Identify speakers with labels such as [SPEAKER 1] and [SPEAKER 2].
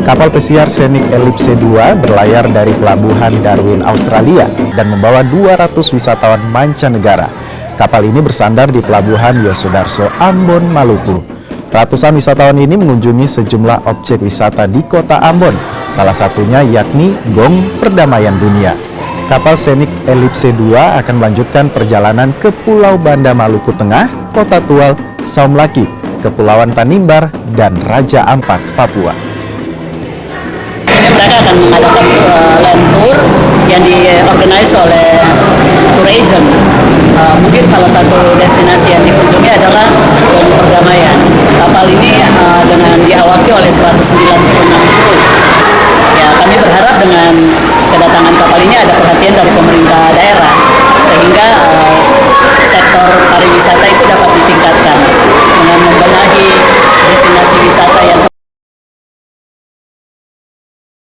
[SPEAKER 1] Kapal pesiar Scenic Ellipse 2 berlayar dari Pelabuhan Darwin, Australia dan membawa 200 wisatawan mancanegara. Kapal ini bersandar di Pelabuhan Yosudarso, Ambon, Maluku. Ratusan wisatawan ini mengunjungi sejumlah objek wisata di kota Ambon, salah satunya yakni Gong Perdamaian Dunia. Kapal Scenic Ellipse 2 akan melanjutkan perjalanan ke Pulau Banda Maluku Tengah, Kota Tual, Saumlaki, Kepulauan Tanimbar, dan Raja Ampat, Papua.
[SPEAKER 2] Ini mereka akan mengadakan land tour yang diorganisasi oleh tour agent. Mungkin salah satu destinasi yang dikunjungi adalah Gong Perdamaian. Kapal ini dengan diawaki oleh 196 kru. Ya, kami berharap dengan kedatangan kapal ini ada perhatian dari pemerintah daerah sehingga sektor pariwisata itu dapat ditingkatkan dengan membenahi destinasi wisata